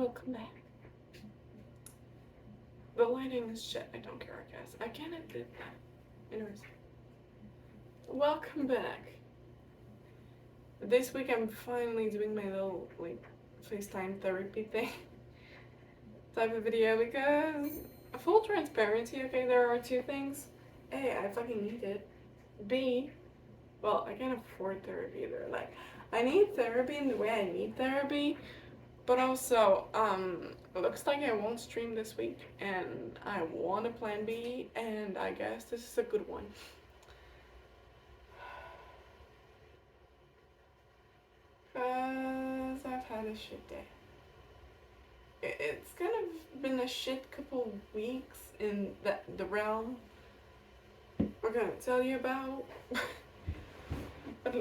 welcome back. The lighting is shit. I don't care, I guess. I can't edit that. Anyways, welcome back. This week I'm finally doing my little, FaceTime therapy thing type of video because, full transparency, okay, there are two things. A, I fucking need it. B, well, I can't afford therapy either. Like, I need therapy in the way I need therapy, but also, it looks like I won't stream this week, and I want a plan B, and I guess this is a good one. Because I've had a shit day. It's kind of been a shit couple weeks in the realm we're gonna tell you about. But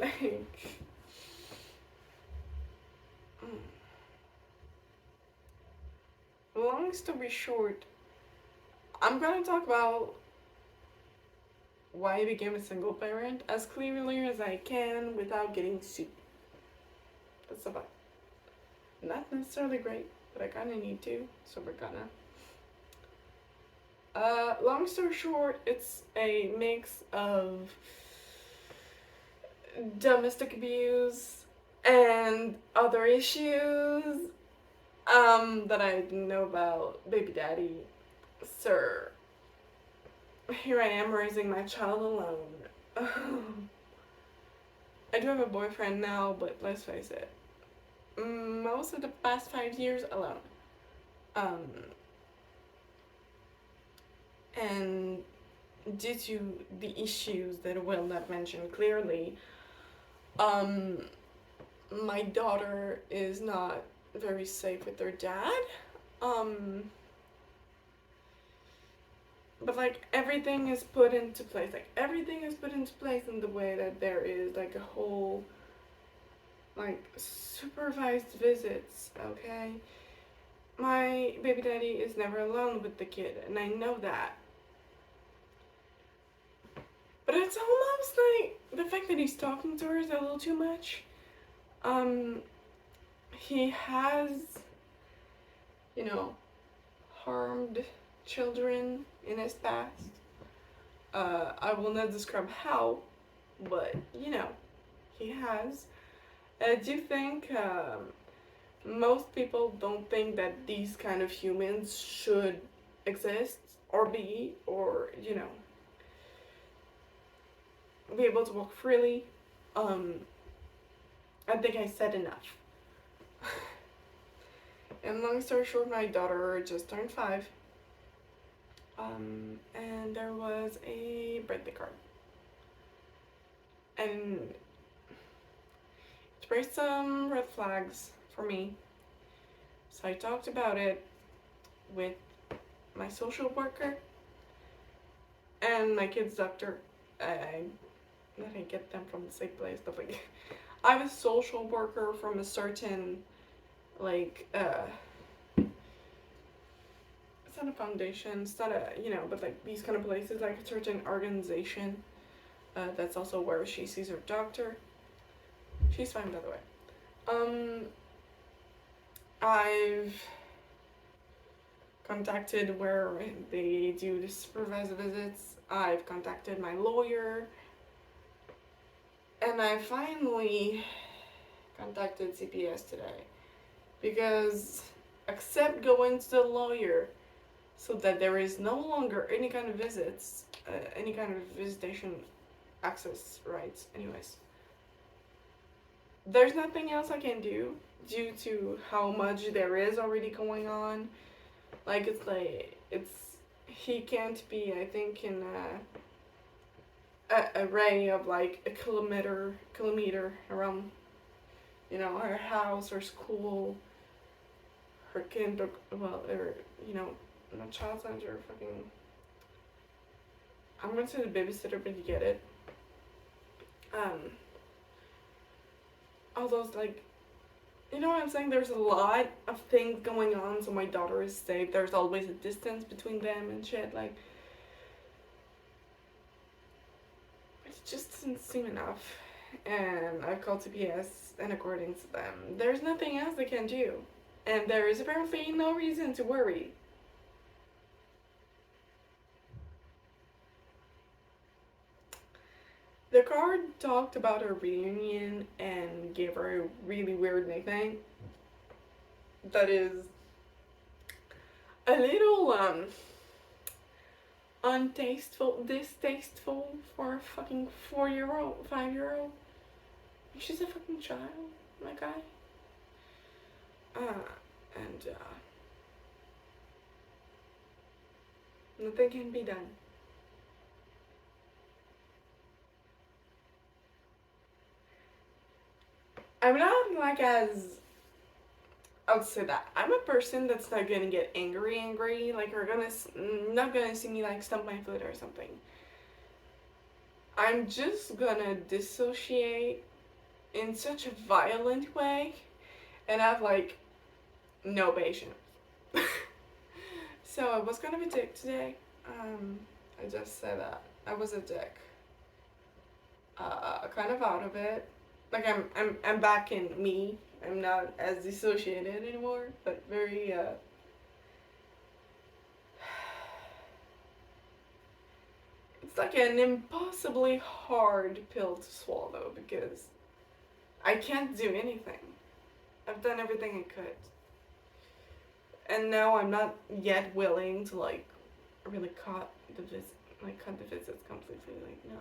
long story short, I'm gonna talk about why I became a single parent as clearly as I can without getting sued. That's about not necessarily great, but I kinda need to, so we're gonna. Long story short, it's a mix of domestic abuse and other issues that I didn't know about. Baby daddy, sir. Here I am raising my child alone. I do have a boyfriend now, but let's face it, most of the past 5 years alone. And due to the issues that I will not mention clearly, my daughter is not very safe with her dad. But everything is put into place. Everything is put into place in the way that there is a whole supervised visits, okay? My baby daddy is never alone with the kid, and I know that. But it's almost the fact that he's talking to her is a little too much. He has, harmed children in his past. I will not describe how, but, he has. I do think most people don't think that these kind of humans should exist or be, or, be able to walk freely. I think I said enough. And long story short, my daughter just turned 5. And there was a birthday card. And it raised some red flags for me. So I talked about it with my social worker and my kid's doctor. I didn't get them from the same place, but I have a social worker from a certain it's not a foundation, it's not a, but these kind of places, a certain organization, that's also where she sees her doctor. She's fine, by the way. I've contacted where they do the supervised visits. I've contacted my lawyer, and I finally contacted CPS today, because except going to the lawyer so that there is no longer any kind of visits, any kind of visitation access rights, anyways, there's nothing else I can do due to how much there is already going on. He can't be, I think, in a array of a kilometer around, her house or school, her kinder, not child center, fucking, I'm gonna say the babysitter, but you get it. All those, you know what I'm saying? There's a lot of things going on, so my daughter is safe. There's always a distance between them and shit, it just doesn't seem enough. And I've called CPS, and according to them, there's nothing else they can do. And there is apparently no reason to worry. The card talked about her reunion and gave her a really weird nickname that is a little distasteful for a fucking 4-year-old, 5-year-old. She's a fucking child, my guy. And nothing can be done. I'm not like as I would say that I'm a person that's not gonna get angry, like or not gonna see me like stomp my foot or something. I'm just gonna dissociate in such a violent way and have like no patience. So I was kind of a dick today. I just said that I was a dick. Kind of out of it. Like I'm back in me. I'm not as dissociated anymore, but very it's like an impossibly hard pill to swallow because I can't do anything. I've done everything I could. And now I'm not yet willing to like really cut the visits completely. Like no.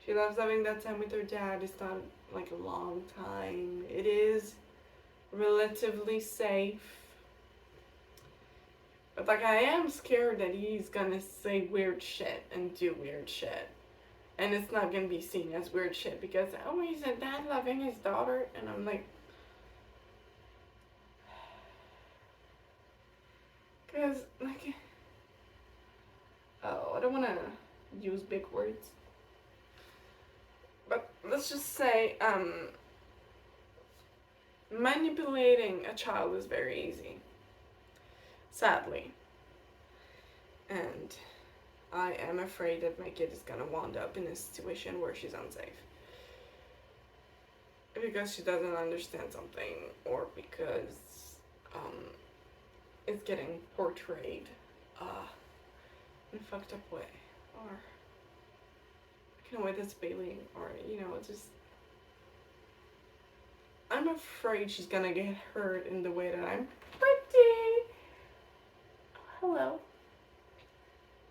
She loves having that time with her dad. It's not like a long time. It is relatively safe. But like I am scared that he's gonna say weird shit and do weird shit. And it's not gonna be seen as weird shit because oh he's a dad loving his daughter and I'm like cause like oh I don't wanna use big words. But let's just say manipulating a child is very easy. Sadly. And I am afraid that my kid is gonna wind up in a situation where she's unsafe. Because she doesn't understand something or because it's getting portrayed in a fucked up way. Or I can't wait this Bailey or just I'm afraid she's gonna get hurt in the way that I'm pretty. Hello.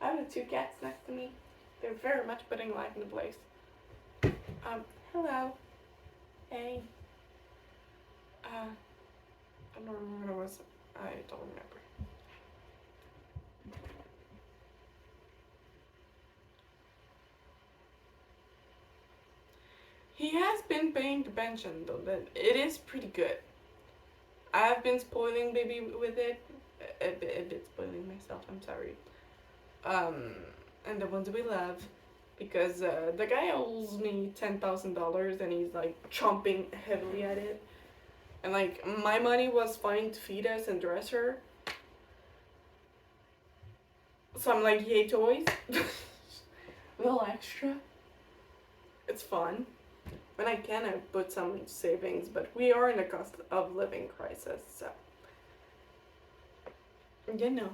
I have the 2 cats next to me. They're very much putting life into place. Hello. Hey. I don't remember what it was. I don't remember. He has been paying attention though, that it is pretty good. I have been spoiling baby with it. A bit spoiling myself, I'm sorry. And the ones we love. Because the guy owes me $10,000 and he's like chomping heavily at it. And like my money was fine to feed us and dress her. So I'm like, yay toys. A little extra. It's fun. When I can, I put some into savings, but we are in a cost of living crisis, so you know.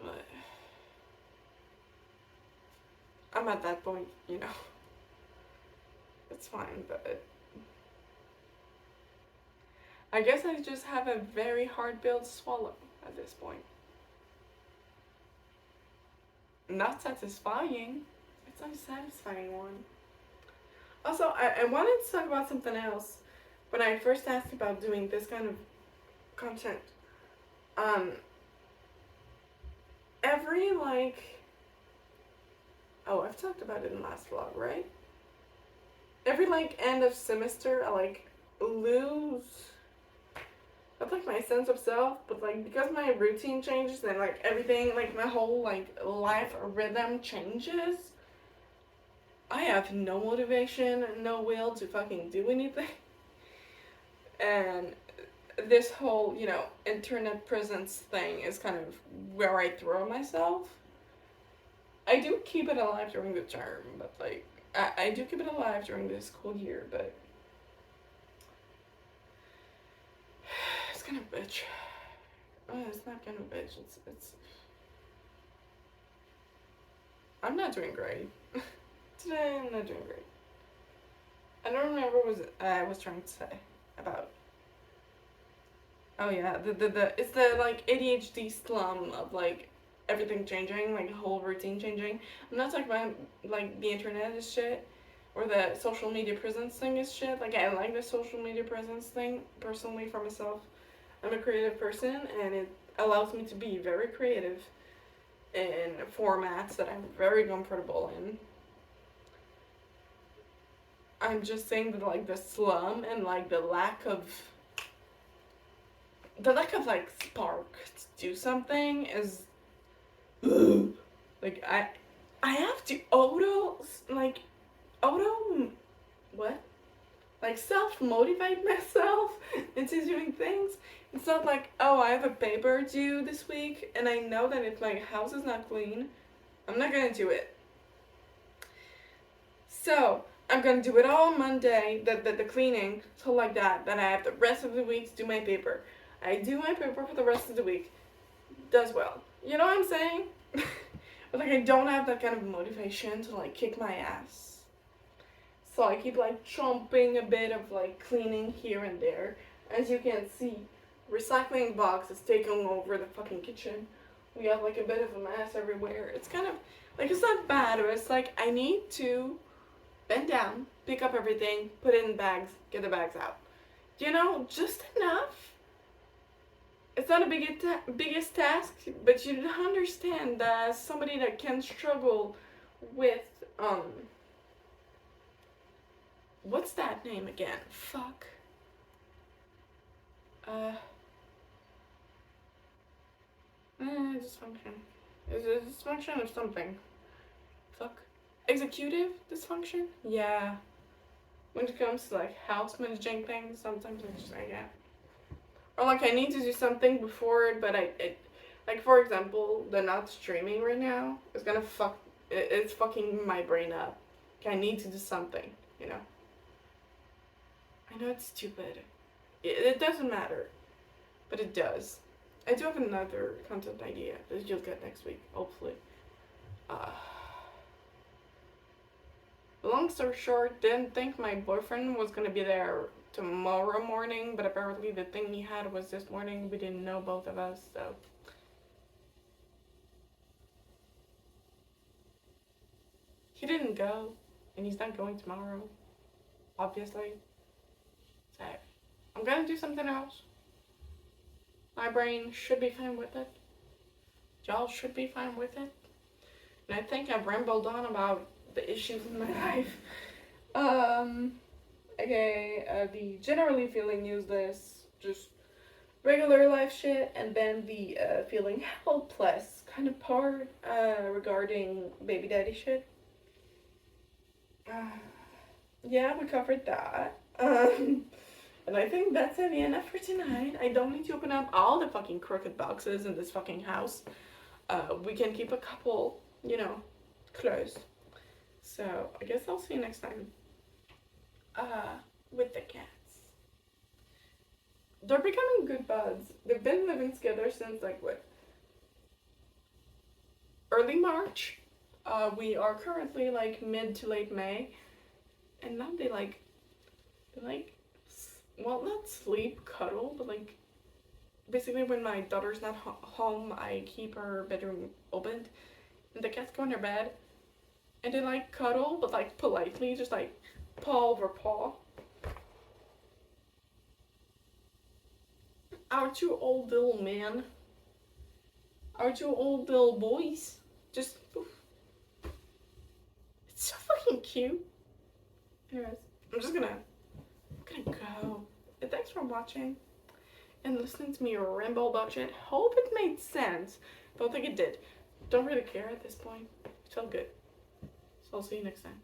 But I'm at that point, It's fine, but I guess I just have a very hard pill to swallow at this point. Not satisfying. It's not a satisfying one. Also, I wanted to talk about something else. When I first asked about doing this kind of content, every I've talked about it in the last vlog, right? Every end of semester, I lose my sense of self, but because my routine changes and everything, my whole life rhythm changes. I have no motivation, no will to fucking do anything. And this whole, internet presence thing is kind of where I throw myself. I do keep it alive during the term, but I do keep it alive during the school year, but kind of bitch. It's not kind of bitch. It's. I'm not doing great. Today I'm not doing great. I don't remember what I was trying to say about. Oh yeah, the it's the like ADHD slum of like everything changing, like the whole routine changing. I'm not talking about like the internet is shit or the social media presence thing is shit. Like I like the social media presence thing personally for myself. I'm a creative person and it allows me to be very creative in formats that I'm very comfortable in. I'm just saying that like the slum and like the lack of like spark to do something is like I have to auto what like self motivate myself into doing things. It's not like, oh, I have a paper due this week and I know that if my house is not clean, I'm not gonna do it. So I'm gonna do it all on Monday, the cleaning, so like that. Then I have the rest of the week to do my paper. I do my paper for the rest of the week. Does well. You know what I'm saying? But like I don't have that kind of motivation to like kick my ass. So I keep like chomping a bit of like cleaning here and there. As you can see, recycling box is taking over the fucking kitchen. We have like a bit of a mess everywhere. It's kind of like it's not bad, but it's like I need to bend down, pick up everything, put it in bags, get the bags out. You know, just enough. It's not a biggest task, but you understand that as somebody that can struggle with what's that name again? Fuck. Uh dysfunction. Is it dysfunction or something? Fuck. Executive dysfunction? Yeah. When it comes to like house managing things, sometimes I just say yeah. Or like I need to do something before it, but like for example, the not streaming right now is gonna it's fucking my brain up. Okay, I need to do something, you know. I know it's stupid. It doesn't matter, but it does. I do have another content idea that you'll get next week, hopefully. Long story short, didn't think my boyfriend was gonna be there tomorrow morning, but apparently the thing he had was this morning. We didn't know, both of us, so. He didn't go, and he's not going tomorrow, obviously. So, I'm gonna do something else. My brain should be fine with it. Y'all should be fine with it. And I think I've rambled on about the issues in my life. Okay, the generally feeling useless, just regular life shit, and then the feeling helpless kind of part regarding baby daddy shit. Yeah, we covered that. And I think that's heavy enough for tonight. I don't need to open up all the fucking crooked boxes in this fucking house. We can keep a couple, you know, closed. So I guess I'll see you next time. With the cats. They're becoming good buds. They've been living together since like what? Early March. We are currently like mid to late May. And now they like, well, not sleep, cuddle, but like, basically when my daughter's not home, I keep her bedroom opened, and the cats go in their bed, and they like cuddle, but like politely, just like paw over paw. Our two old little men, our two old little boys, just, it's so fucking cute. Anyways, I'm gonna go. And thanks for watching and listening to me ramble about shit. Hope it made sense. Don't think it did. Don't really care at this point. It felt good. So I'll see you next time.